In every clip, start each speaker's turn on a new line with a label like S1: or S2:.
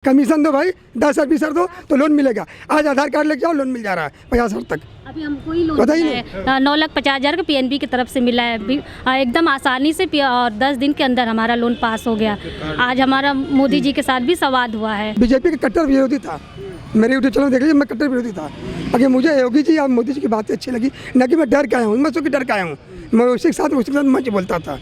S1: Commission दो भाई, 10,000-20,000 दो तो लोन मिलेगा। आज आधार कार्ड लेके जाओ, लोन मिल जा रहा है 50,000 तक।
S2: अभी हमको ही लोन मिला है 9,50,000 का PNB की तरफ से मिला है एकदम आसानी से, और 10 दिन के अंदर हमारा लोन पास हो गया। आज हमारा मोदी जी के साथ भी संवाद हुआ है।
S1: बीजेपी का कट्टर विरोधी था, मेरे यूट्यूब चैनल देख लीजिए, मैं कट्टर विरोधी था। अगर मुझे योगी जी और मोदी जी की बातें अच्छी लगी, न कि मैं डर के आया हूँ, मैं डर के आया हूँ, मैं उसी के साथ मंच बोलता था।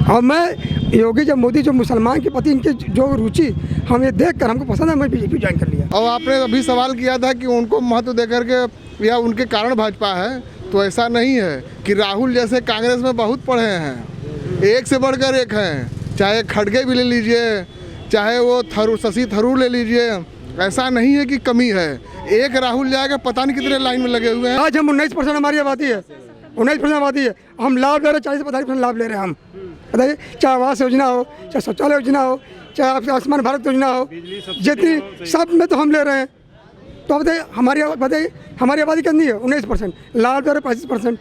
S1: और मैं योगी जब मोदी जो मुसलमान के प्रति इनके जो रुचि हमें देख कर हमको पसंद है, मैं बीजेपी ज्वाइन कर लिया।
S3: और आपने अभी सवाल किया था कि उनको महत्व देकर के या उनके कारण भाजपा है, तो ऐसा नहीं है कि राहुल जैसे कांग्रेस में बहुत पढ़े हैं, एक से बढ़कर एक हैं, चाहे खड़गे भी ले लीजिए, चाहे वो शशि थरूर ले लीजिए, ऐसा नहीं है कि कमी है। एक राहुल जाएगा, पता नहीं कितने लाइन में लगे हुए हैं।
S1: आज हम 19% हमारी आबादी है, 19% आबादी है, हम लाभ ले रहे हैं, 40-45% लाभ ले रहे हैं हम। बताइए, चाहे आवास योजना हो, चाहे शौचालय योजना हो, चाहे आपकी आयुष्मान भारत योजना हो, जितनी सब में तो हम ले रहे हैं। तो अब बताइए हमारी आबादी कितनी है? 19%, लाभ ले रहे 25%।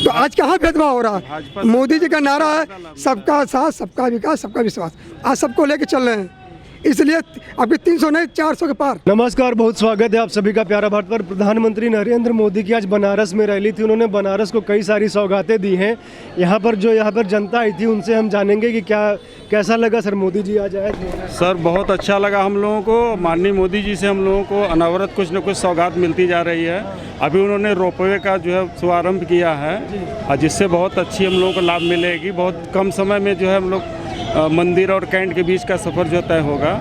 S1: तो आज कहाँ भेदभाव हो रहा है? मोदी जी का नारा है सबका साथ, सबका विकास, सबका विश्वास। आज सबको लेके चल रहे हैं, इसलिए अभी 300 नहीं 400 के पार।
S4: नमस्कार, बहुत स्वागत है आप सभी का प्यारा भारत पर। प्रधानमंत्री नरेंद्र मोदी की आज बनारस में रैली थी। उन्होंने बनारस को कई सारी सौगातें दी हैं। यहाँ पर जनता आई थी, उनसे हम जानेंगे कि कैसा लगा सर मोदी जी आज आए थे।
S5: सर बहुत अच्छा लगा हम लोगों को। माननीय मोदी जी से हम लोगों को अनवरत कुछ न कुछ सौगात मिलती जा रही है। अभी उन्होंने रोपवे का जो है शुभारम्भ किया है, और जिससे बहुत अच्छी हम लोगों को लाभ मिलेगी। बहुत कम समय में जो है हम लोग मंदिर और कैंट के बीच का सफ़र जो तय होगा,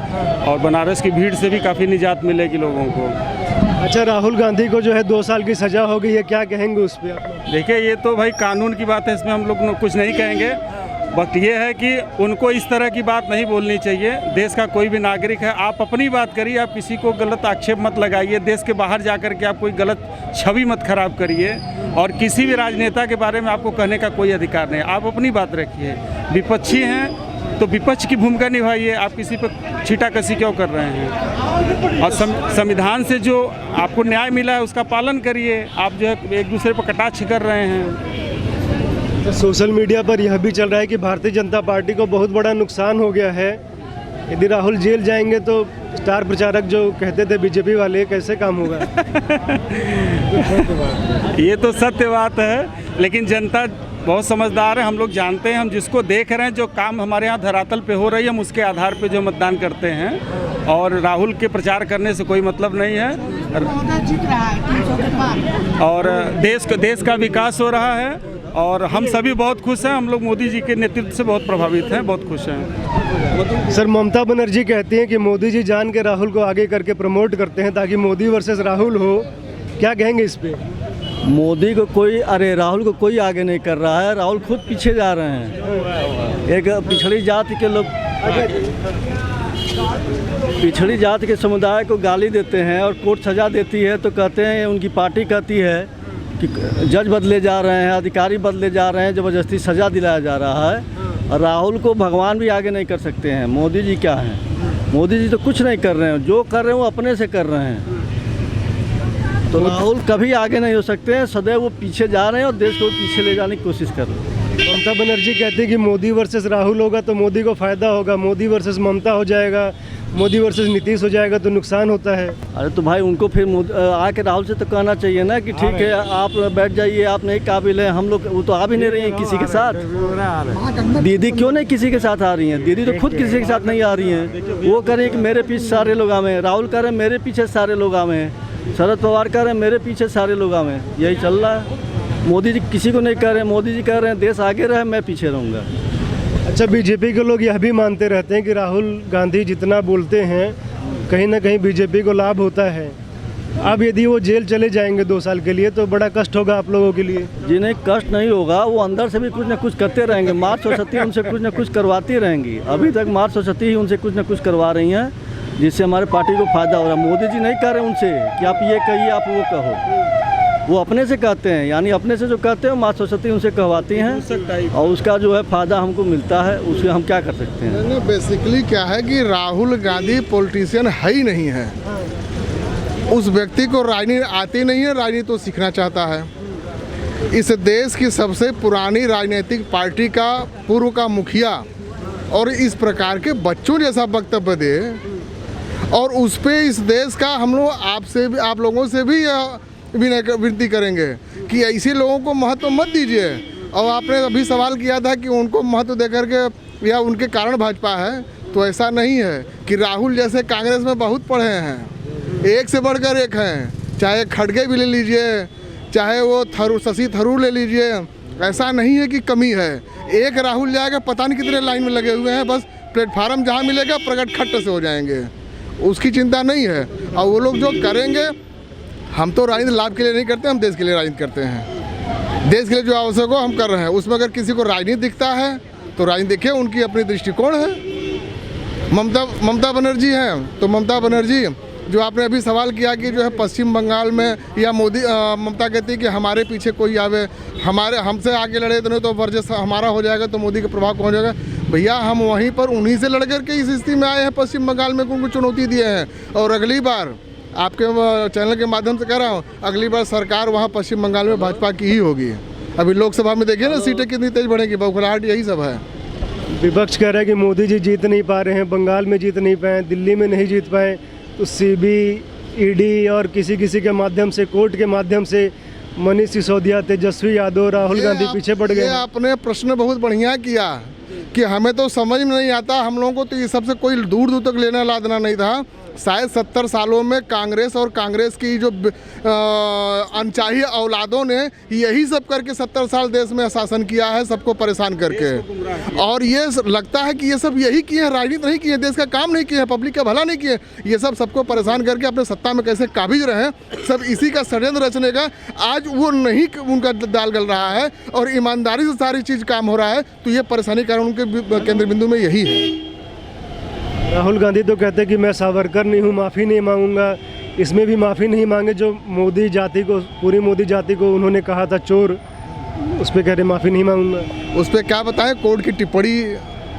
S5: और बनारस की भीड़ से भी काफ़ी निजात मिलेगी लोगों को।
S4: अच्छा, राहुल गांधी को जो है 2 साल की सज़ा हो गई है, क्या कहेंगे उस पर आप?
S5: देखिए, ये तो भाई कानून की बात है, इसमें हम लोग कुछ नहीं कहेंगे। बट ये है कि उनको इस तरह की बात नहीं बोलनी चाहिए। देश का कोई भी नागरिक है, आप अपनी बात करिए, आप किसी को गलत आक्षेप मत लगाइए। देश के बाहर जाकर के आप कोई गलत छवि मत खराब करिए, और किसी भी राजनेता के बारे में आपको कहने का कोई अधिकार नहीं। आप अपनी बात रखिए। विपक्षी हैं तो विपक्ष की भूमिका निभाइए, आप किसी पर छीटाकशी क्यों कर रहे हैं? और संविधान से जो आपको न्याय मिला है उसका पालन करिए। आप जो है एक दूसरे पर कटाक्ष कर रहे हैं।
S4: तो सोशल मीडिया पर यह भी चल रहा है कि भारतीय जनता पार्टी को बहुत बड़ा नुकसान हो गया है। यदि राहुल जेल जाएंगे तो स्टार प्रचारक जो कहते थे बीजेपी वाले, कैसे काम होगा?
S5: ये तो सत्य बात है, लेकिन जनता बहुत समझदार है। हम लोग जानते हैं, हम जिसको देख रहे हैं, जो काम हमारे यहाँ धरातल पे हो रही है, हम उसके आधार पे जो मतदान करते हैं। और राहुल के प्रचार करने से कोई मतलब नहीं है। और देश का विकास हो रहा है, और हम सभी बहुत खुश हैं। हम लोग मोदी जी के नेतृत्व से बहुत प्रभावित हैं, बहुत खुश हैं।
S4: सर, ममता बनर्जी कहती हैं कि मोदी जी जान के राहुल को आगे करके प्रमोट करते हैं ताकि मोदी वर्सेस राहुल हो, क्या कहेंगे इस पे?
S6: मोदी को कोई, राहुल को कोई आगे नहीं कर रहा है। राहुल खुद पीछे जा रहे हैं। एक पिछड़ी जाति के लोग पिछड़ी जाति के समुदाय को गाली देते हैं, और कोर्ट सज़ा देती है तो कहते हैं, उनकी पार्टी कहती है कि जज बदले जा रहे हैं, अधिकारी बदले जा रहे हैं, ज़बरदस्ती सज़ा दिलाया जा रहा है। और राहुल को भगवान भी आगे नहीं कर सकते हैं। मोदी जी क्या हैं? मोदी जी तो कुछ नहीं कर रहे हैं, जो कर रहे हैं वो अपने से कर रहे हैं। तो राहुल कभी आगे नहीं हो सकते हैं, सदैव वो पीछे जा रहे हैं और देश को पीछे ले जाने की कोशिश कर रहे हैं।
S4: ममता बनर्जी कहते हैं कि मोदी वर्सेस राहुल होगा तो मोदी को फ़ायदा होगा, मोदी वर्सेस ममता हो जाएगा, मोदी वर्सेस नीतीश हो जाएगा तो नुकसान होता है।
S6: अरे तो भाई उनको फिर आके राहुल से तो कहना चाहिए ना कि ठीक है, आप बैठ जाइए, आप नहीं काबिल हैं, हम लोग। वो तो आ भी नहीं रही हैं किसी के साथ। दीदी क्यों नहीं किसी के साथ आ रही हैं? दीदी तो खुद किसी के साथ नहीं आ रही हैं। वो कह रही हैं कि मेरे पीछे सारे लोग आवे हैं, राहुल कह रहे हैं मेरे पीछे सारे लोग आवे हैं, शरद पवार कह रहे हैं मेरे पीछे सारे लोग आवे हैं। यही चल रहा है। मोदी जी किसी को नहीं कह रहे हैं। मोदी जी कह रहे हैं देश आगे रहे, मैं पीछे रहूँगा।
S4: अच्छा, बीजेपी के लोग यह भी मानते रहते हैं कि राहुल गांधी जितना बोलते हैं कहीं ना कहीं बीजेपी को लाभ होता है। अब यदि वो जेल चले जाएंगे 2 साल के लिए तो बड़ा कष्ट होगा आप लोगों के लिए।
S6: जिन्हें कष्ट नहीं होगा वो अंदर से भी कुछ ना कुछ करते रहेंगे। मार्च और सती उनसे कुछ ना कुछ करवाती रहेंगी। अभी तक मार्च और सती ही उनसे कुछ ना कुछ करवा रही हैं, जिससे हमारे पार्टी को फायदा हो रहा है। मोदी जी नहीं कह रहे उनसे कि आप ये कहिए, आप वो कहो। वो अपने से कहते हैं, यानी अपने से जो कहते हैं माँ सरस्वती उनसे कहवाती हैं, और उसका जो है फ़ायदा हमको मिलता है। उसके हम क्या कर सकते हैं?
S3: बेसिकली क्या है कि राहुल गांधी पॉलिटिशियन है ही नहीं है। उस व्यक्ति को राजनीति आती नहीं है, राजनीति तो सीखना चाहता है। इस देश की सबसे पुरानी राजनीतिक पार्टी का पूर्व का मुखिया और इस प्रकार के बच्चों जैसा वक्तव्य दे, और उस पे इस देश का हम लोग आपसे भी, आप लोगों से भी विनती करेंगे कि ऐसे लोगों को महत्व मत दीजिए। और आपने अभी सवाल किया था कि उनको महत्व दे करके या उनके कारण भाजपा है, तो ऐसा नहीं है कि राहुल जैसे कांग्रेस में बहुत पढ़े हैं, एक से बढ़कर एक हैं, चाहे खड़गे भी ले लीजिए, चाहे वो शशि थरूर ले लीजिए, ऐसा नहीं है कि कमी है। एक राहुल जाएगा, पता नहीं कितने लाइन में लगे हुए हैं, बस प्लेटफार्म जहाँ मिलेगा प्रकट खट्ट से हो जाएंगे, उसकी चिंता नहीं है। और वो लोग जो करेंगे, हम तो राजनीति लाभ के लिए नहीं करते, हम देश के लिए राजनीति करते हैं। देश के लिए जो आवश्यक हो हम कर रहे हैं। उसमें अगर किसी को राजनीति दिखता है तो राजनीति देखिए, उनकी अपनी दृष्टिकोण है। ममता बनर्जी हैं, तो ममता बनर्जी जो आपने अभी सवाल किया कि जो है पश्चिम बंगाल में या मोदी ममता कहती है कि हमारे पीछे कोई आवे, हमसे आगे लड़े तो नहीं तो वर्चस्व हमारा हो जाएगा, तो मोदी का प्रभाव कौन जाएगा। भैया हम वहीं पर उन्हीं से लड़ करके इस स्थिति में आए हैं, पश्चिम बंगाल में उनको चुनौती दिए हैं। और अगली बार आपके चैनल के माध्यम से कह रहा हूँ, अगली बार सरकार वहाँ पश्चिम बंगाल में भाजपा की ही होगी। अभी लोकसभा में देखिए ना सीटें कितनी तेज बढ़ेंगी, बौखलाहट यही सब है।
S4: विपक्ष कह रहा है कि मोदी जी जीत नहीं पा रहे हैं, बंगाल में जीत नहीं पाए, दिल्ली में नहीं जीत पाए, तो CBI और किसी के माध्यम से, कोर्ट के माध्यम से मनीष सिसोदिया, तेजस्वी यादव, राहुल गांधी पीछे पड़ गए।
S3: आपने प्रश्न बहुत बढ़िया किया कि हमें तो समझ में नहीं आता, हम लोगों को तो ये सबसे कोई दूर दूर तक लेना लादना नहीं था। शायद 70 सालों में कांग्रेस और कांग्रेस की जो अनचाही औलादों ने यही सब करके 70 साल देश में शासन किया है, सबको परेशान करके। और ये लगता है कि ये सब यही किए हैं, राजनीति नहीं किए, देश का काम नहीं किए, पब्लिक का भला नहीं किए, ये सब सबको परेशान करके अपने सत्ता में कैसे काबिज रहे, सब इसी का षड्यंत्र रचने का। आज वो नहीं उनका दाल गल रहा है और ईमानदारी से सारी चीज़ काम हो रहा है, तो ये परेशानी कारण उनके केंद्र बिंदु में यही है।
S4: राहुल गांधी तो कहते हैं कि मैं सावरकर नहीं हूँ, माफ़ी नहीं मांगूंगा। इसमें भी माफ़ी नहीं मांगे जो मोदी जाति को, पूरी मोदी जाति को उन्होंने कहा था चोर, उस पर कह रहे माफ़ी नहीं मांगूंगा।
S3: उस पर क्या बताएं, कोर्ट की टिप्पणी,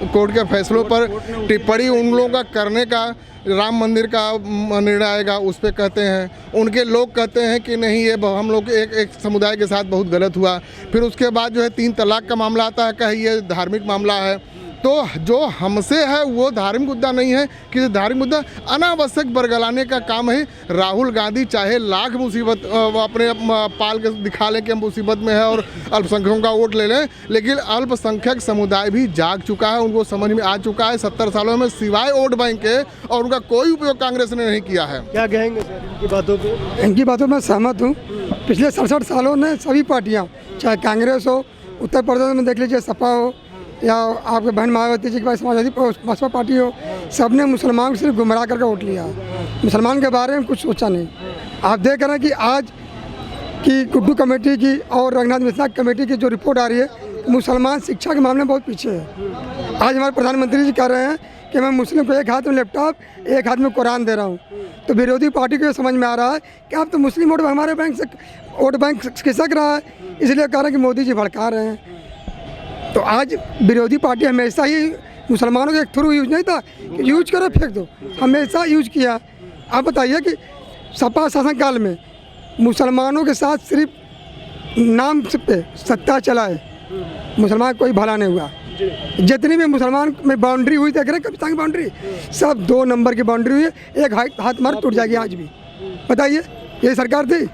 S3: कोर्ट के फैसलों पर टिप्पणी उन लोगों का करने का, राम मंदिर का निर्णय आएगा उस पर कहते हैं, उनके लोग कहते हैं कि नहीं ये हम लोग एक समुदाय के साथ बहुत गलत हुआ। फिर उसके बाद जो है 3 तलाक का मामला आता है, कहे ये धार्मिक मामला है। तो जो हमसे है वो धार्मिक मुद्दा नहीं है, कि धार्मिक मुद्दा अनावश्यक बरगलाने का काम है। राहुल गांधी चाहे लाख मुसीबत अपने पाल के दिखा लें कि हम मुसीबत में है और अल्पसंख्यकों का वोट ले लें, लेकिन अल्पसंख्यक समुदाय भी जाग चुका है, उनको समझ में आ चुका है 70 सालों में सिवाय वोट बैंक के और उनका कोई उपयोग कांग्रेस ने नहीं किया है।
S4: क्या कहेंगे सर इनकी बातों पर?
S1: इनकी बातों में सहमत हूँ। पिछले 67 सालों में सभी पार्टियाँ, चाहे कांग्रेस हो, उत्तर प्रदेश में देख लीजिए सपा हो, या आपके बहन मायावती जी के पास समाजवादी बसपा पार्टी हो, सबने मुसलमान को सिर्फ गुमराह करके वोट लिया, मुसलमान के बारे में कुछ सोचा नहीं। आप देख रहे हैं कि आज की गुड्डू कमेटी की और रंगनाथ मिश्रा कमेटी की जो रिपोर्ट आ रही है, मुसलमान शिक्षा के मामले में बहुत पीछे है। आज हमारे प्रधानमंत्री जी कह रहे हैं कि मैं मुस्लिम को एक हाथ में लैपटॉप, एक हाथ में कुरान दे रहा हूँ, तो विरोधी पार्टी को ये समझ में आ रहा है कि आप तो मुस्लिम वोट हमारे बैंक से वोट बैंक खिसक रहा है, इसलिए कह रहे हैं कि मोदी जी भड़का रहे हैं। तो आज विरोधी पार्टी हमेशा ही मुसलमानों के थ्रू यूज नहीं था कि यूज करो फेंक दो, हमेशा यूज किया। आप बताइए कि सपा शासनकाल में मुसलमानों के साथ सिर्फ नाम पे सत्ता चलाए, मुसलमान कोई भला नहीं हुआ। जितनी भी मुसलमान में बाउंड्री हुई देख रहे कब्रिस्तान की बाउंड्री, सब 2 नंबर की बाउंड्री हुई है, एक हाथ मार टूट जाएगी आज भी। बताइए ये सरकार थी,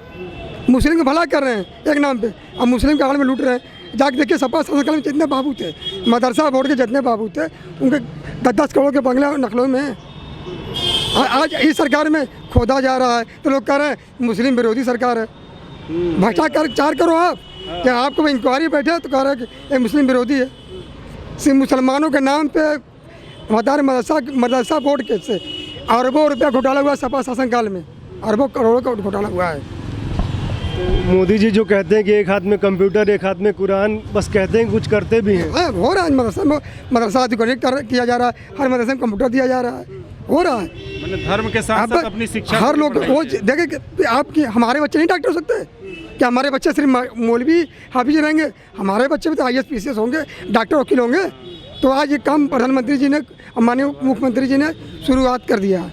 S1: मुस्लिम को भला कर रहे हैं एक नाम पे, अब मुस्लिम के हाल में लूट रहे हैं। जाके देखिए सपा शासनकाल में जितने बाबू थे, मदरसा बोर्ड के जितने बाबू थे, उनके 10-10 करोड़ के बंगले नकलों में हैं। आज इस सरकार में खोदा जा रहा है, तो लोग कह रहे हैं मुस्लिम विरोधी सरकार है। भ्रष्टाचार करो आप, क्या आपको इंक्वायरी बैठे तो कह रहे हैं कि ये मुस्लिम विरोधी है। सिर्फ मुसलमानों के नाम पे मदरसा बोर्ड के से अरबों रुपया घोटाला हुआ सपा शासनकाल में, अरबों करोड़ों का घोटाला हुआ है।
S4: मोदी जी जो कहते हैं कि एक हाथ में कंप्यूटर, एक हाथ में कुरान, बस कहते हैं कुछ करते भी हैं।
S1: हो रहा है, मदरसा अधिकृत किया जा रहा है, हर मदरसे में कंप्यूटर दिया जा रहा है, हो रहा है।
S5: मतलब धर्म के साथ साथ अपनी शिक्षा
S1: हर लोग वो देखे कि आपकी हमारे बच्चे नहीं डॉक्टर हो सकते क्या? हमारे बच्चे सिर्फ मौलवी हाफिज रहेंगे? हमारे बच्चे भी तो IAS PCS होंगे, डॉक्टर वकील होंगे। तो आज ये काम प्रधानमंत्री जी ने, माननीय मुख्यमंत्री जी ने शुरुआत कर दिया है।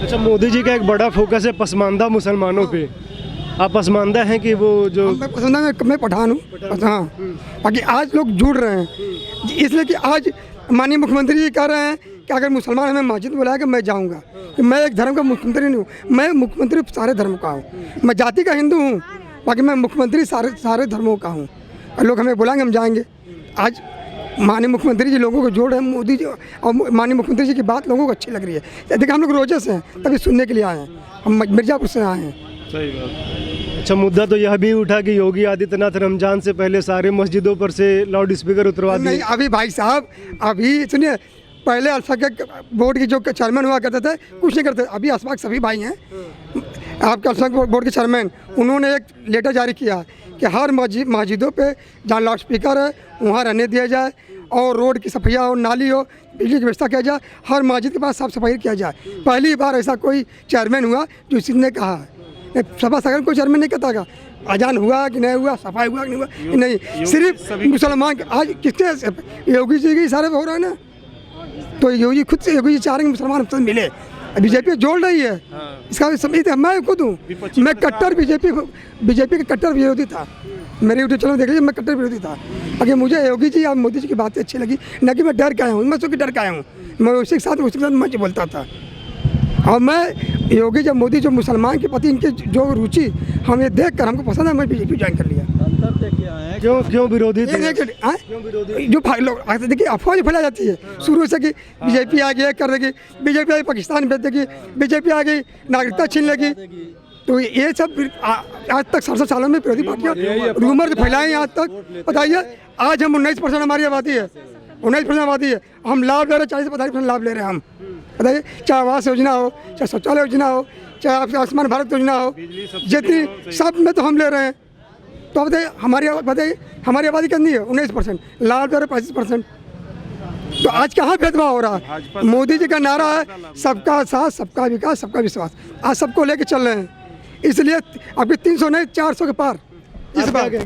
S4: अच्छा, मोदी जी का एक बड़ा फोकस है पसमानदा मुसलमानों पे। आप पसमानदा हैं कि वो जो
S1: मैं पसंद मैं पठान हूँ, हाँ। बाकी आज लोग जुड़ रहे हैं इसलिए कि आज माननीय मुख्यमंत्री जी कह रहे हैं कि अगर मुसलमान हमें मस्जिद बुलाया कि मैं जाऊंगा, कि मैं एक धर्म का मुख्यमंत्री नहीं हूँ, मैं मुख्यमंत्री सारे धर्म का हूँ। मैं जाति का हिंदू हूँ, बाकी मैं मुख्यमंत्री सारे धर्मों का हूँ। और लोग हमें बुलाएंगे, हम जाएंगे। आज माननीय मुख्यमंत्री जी लोगों को जोड़ रहे हैं, मोदी जी और माननीय मुख्यमंत्री जी की बात लोगों को अच्छी लग रही है। देखिए हम लोग रोजे से हैं, तभी सुनने के लिए आए हैं, हम मिर्ज़ापुर से आए हैं।
S4: सही बात। अच्छा, मुद्दा तो यह भी उठा कि योगी आदित्यनाथ रमजान से पहले सारे मस्जिदों पर से लाउड स्पीकर उतरवा दिए।
S1: नहीं, अभी भाई साहब, अभी सुनिए, पहले अल्फाक बोर्ड की जो चेयरमैन हुआ करते थे कुछ नहीं करते। अभी अल्फाक सभी भाई हैं, आपके अल्फाक बोर्ड के चेयरमैन, उन्होंने एक लेटर जारी किया कि हर मस्जिदों पे जहाँ लाउड स्पीकर है वहाँ रहने दिया जाए, और रोड की सफाई हो, नाली हो, बिजली की व्यवस्था किया जाए, हर मस्जिद के पास साफ सफाई किया जाए। पहली बार ऐसा कोई चेयरमैन हुआ जो इसने कहा है। सभा सगन कोई चेयरमैन नहीं कहता का अजान हुआ कि नहीं हुआ, सफाई हुआ कि नहीं हुआ, नहीं, सिर्फ मुसलमान आज किसके, योगी जी के इशारे पे हो रहा है ना। तो योगी खुद से, योगी जी चाह रहे हैं मुसलमान हमसे मिले, बीजेपी जोड़ रही है। इसका समझ, मैं खुद हूँ, मैं कट्टर बीजेपी का कट्टर विरोधी था। मेरे यूट्यूब चैनल देख लीजिए, मैं कट्टर विरोधी था। अगर मुझे योगी जी और मोदी जी की बातें अच्छी लगी, न कि मैं डर के आया हूँ, मैं उसके डर के आया हूँ। मैं उसी के साथ मैं बोलता था। और मैं योगी जब मोदी जो मुसलमान के प्रति इनकी जो रुचि, हम ये देख कर हमको पसंद है, मैं बीजेपी ज्वाइन कर लिया।
S6: अंतर देखिए आए
S4: क्यों विरोधी थे?
S1: जो लोग देखिए अफवाह जो फैलाई जाती है शुरू से कि बीजेपी आ गई कर देगी, बीजेपी आ गई पाकिस्तान भेज देगी, बीजेपी आ गई नागरिकता छीन लेगी, तो ये सब आज तक 67 सालों में विरोधी पार्टियाँ रूमर जो फैलाए हैं आज तक। बताइए, आज हम 19% हमारी आबादी है, 19% आबादी है, हम लाभ ले रहे हैं, 40-45% लाभ ले रहे हैं हम। बताइए, चाहे आवास योजना हो, चाहे शौचालय योजना हो, चाहे आयुष्मान भारत योजना हो, जितनी सब में तो हम ले रहे हैं। तो बताइए हमारी आबादी कितनी है? 19%, लाभ ले रहे 35%। तो आज कहाँ भेदभाव हो रहा है? मोदी जी का नारा है सबका साथ, सबका विकास, सबका विश्वास। आज सबको लेके चल रहे हैं, इसलिए अभी 300 नहीं 400 के पार इस बार।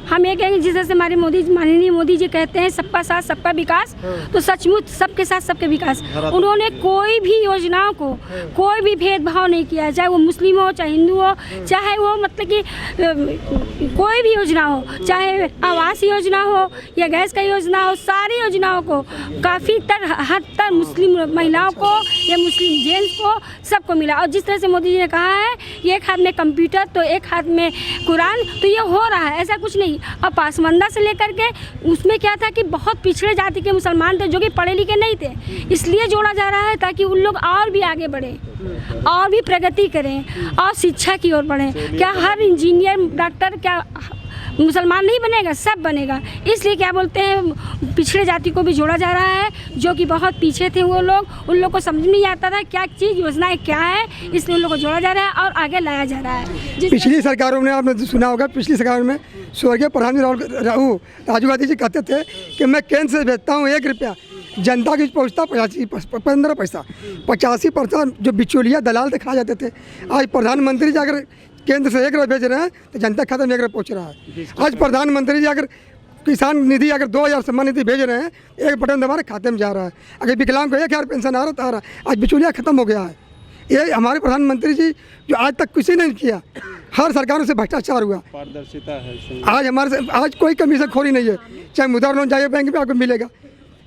S7: हम ये कहेंगे जिस तरह से हमारे माननीय मोदी जी कहते हैं सबका साथ सबका विकास, तो सचमुच सबके साथ सबके विकास। उन्होंने कोई भी योजनाओं को कोई भी भेदभाव नहीं किया, चाहे वो मुस्लिम हो, चाहे हिंदू हो, चाहे वो मतलब कि कोई भी योजना हो, चाहे आवास योजना हो या गैस का योजना हो, सारी योजनाओं को काफ़ी हद तक मुस्लिम महिलाओं को या मुस्लिम जेंट्स को सबको मिला। और जिस तरह से मोदी जी ने कहा है एक हाथ में कंप्यूटर तो एक हाथ में कुरान, तो ये हो रहा है, ऐसा कुछ नहीं। अब पासमंदा से लेकर के उसमें क्या था कि बहुत पिछड़े जाति के मुसलमान थे जो कि पढ़े लिखे नहीं थे, इसलिए जोड़ा जा रहा है ताकि उन लोग और भी आगे बढ़ें और भी प्रगति करें और शिक्षा की ओर बढ़ें। क्या हर इंजीनियर डॉक्टर क्या मुसलमान नहीं बनेगा? सब बनेगा। इसलिए क्या बोलते हैं पिछड़े जाति को भी जोड़ा जा रहा है, जो कि बहुत पीछे थे वो लोग, उन लोग को समझ नहीं आता था क्या चीज़ योजनाएं क्या है, इसलिए उन लोग को जोड़ा जा रहा है और आगे लाया जा रहा है।
S1: पिछली सरकारों में आपने सुना होगा, पिछली सरकार में स्वर्गीय प्रधानमंत्री राजीव गांधी जी कहते थे कि मैं केंद्र से भेजता हूँ 1 रुपया, जनता की पहुँचता 15 पैसा। 85% जो बिचौलिया दलाल दिखा जाते थे, आज प्रधानमंत्री जी अगर केंद्र से 1 रुपया भेज रहे हैं तो जनता खाते में 1 रुपया पहुँच रहा है। आज प्रधानमंत्री जी अगर किसान निधि अगर 2000 सम्मान निधि भेज रहे हैं, एक बटन दबा खाते में जा रहा है। अगर विकलांग को 1000 पेंशन आ रहा, आज बिचौलिया खत्म हो गया है। ये हमारे प्रधानमंत्री जी जो आज तक किसी ने किया, हर सरकारों से भ्रष्टाचार हुआ,
S5: पारदर्शिता है।
S1: आज हमारे आज कोई कमीशन खोरी नहीं है। चाहे मुद्रा लोन जाइए बैंक में आपको मिलेगा,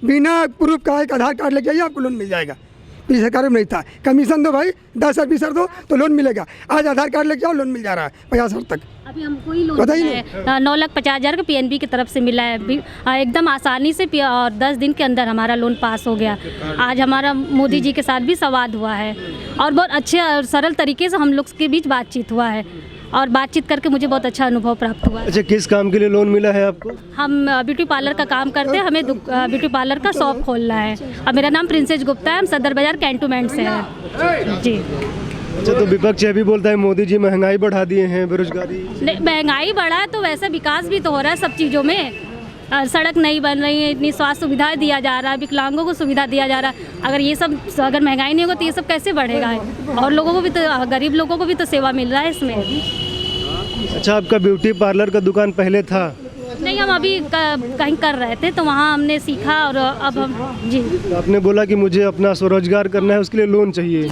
S1: बिना प्रूफ का एक आधार कार्ड लेके जाइए आपको लोन मिल जाएगा। पिछली सरकार में नहीं था, कमीशन दो भाई 10-20 दो तो लोन मिलेगा। आज आधार कार्ड लेके जाओ लोन मिल जा रहा है 50 तक।
S2: अभी हमको ही लोन मिला है 9,50,000 का PNB की तरफ से मिला है एकदम आसानी से, और 10 दिन के अंदर हमारा लोन पास हो गया। आज हमारा मोदी जी के साथ भी संवाद हुआ है और बहुत अच्छे और सरल तरीके से हम लोग के बीच बातचीत हुआ है और बातचीत करके मुझे बहुत अच्छा अनुभव प्राप्त हुआ।
S4: अच्छा, किस काम के लिए लोन मिला है आपको?
S2: हम ब्यूटी पार्लर का काम करते हैं, हमें ब्यूटी पार्लर का शॉप खोलना है। अब मेरा नाम प्रिंसेस गुप्ता है, हम सदर बाजार कैंटोनमेंट से हैं जी।
S4: अच्छा, तो विपक्ष ये भी बोलता है मोदी जी महंगाई बढ़ा दिए हैं, बेरोजगारी।
S2: महंगाई बढ़ा है तो वैसे विकास भी तो हो रहा है सब चीज़ों में। सड़क नहीं बन रही है, इतनी स्वास्थ्य सुविधाएं दिया जा रहा है, विकलांगों को सुविधा दिया जा रहा है। अगर ये सब अगर महंगाई नहीं होगा तो ये सब कैसे बढ़ेगा? और लोगों को भी तो, गरीब लोगों को भी तो सेवा मिल रहा है इसमें।
S4: अच्छा, आपका ब्यूटी पार्लर का दुकान पहले था?
S2: नहीं, हम अभी कहीं कर रहे थे तो वहाँ हमने सीखा और अब हम जी।
S4: तो आपने बोला कि मुझे अपना स्वरोजगार करना है, उसके लिए लोन चाहिए,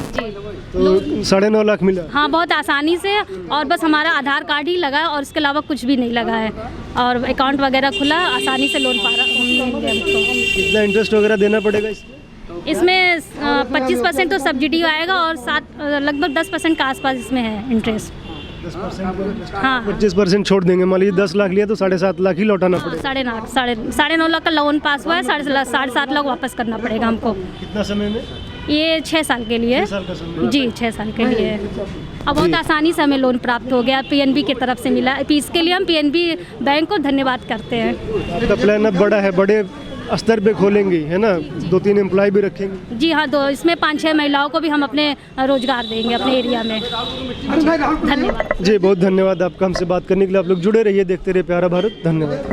S4: तो 9.5 लाख मिला?
S2: हाँ, बहुत आसानी से, और बस हमारा आधार कार्ड ही लगा है और इसके अलावा कुछ भी नहीं लगा है, और अकाउंट वगैरह खुला, आसानी से लोन मिलेंगे हमको।
S4: कितना इंटरेस्ट वगैरह देना पड़ेगा इसमें?
S2: इसमें 25% तो सब्सिडी आएगा और लगभग 10% के आसपास इसमें है इंटरेस्ट।
S4: 10%
S2: हाँ
S4: 25% छोड़ देंगे। मान लीजिए 10 लाख लिया तो 7.5 लाख ही लौटाना पड़ेगा।
S2: 9.5 लाख का लोन पास हुआ है, 7.5 लाख वापस करना पड़ेगा हमको।
S4: कितना समय में?
S2: ये 6 साल के लिए।
S4: 6 साल का समय।
S2: जी 6 साल के लिए। अब बहुत आसानी से हमें लोन प्राप्त हो गया, पीएनबी की तरफ से मिला। इसके लिए हम पीएनबी बैंक को धन्यवाद करते हैं।
S4: आपका प्लान अब बड़ा है, बड़े स्तर पे खोलेंगी है ना? 2-3 एम्प्लॉय भी रखेंगे?
S2: जी हाँ, तो इसमें 5-6 महिलाओं को भी हम अपने रोजगार देंगे अपने एरिया में। धन्यवाद।
S4: जी बहुत धन्यवाद आपका हमसे बात करने के लिए। आप लोग जुड़े रहिए, देखते रहिए प्यारा भारत। धन्यवाद।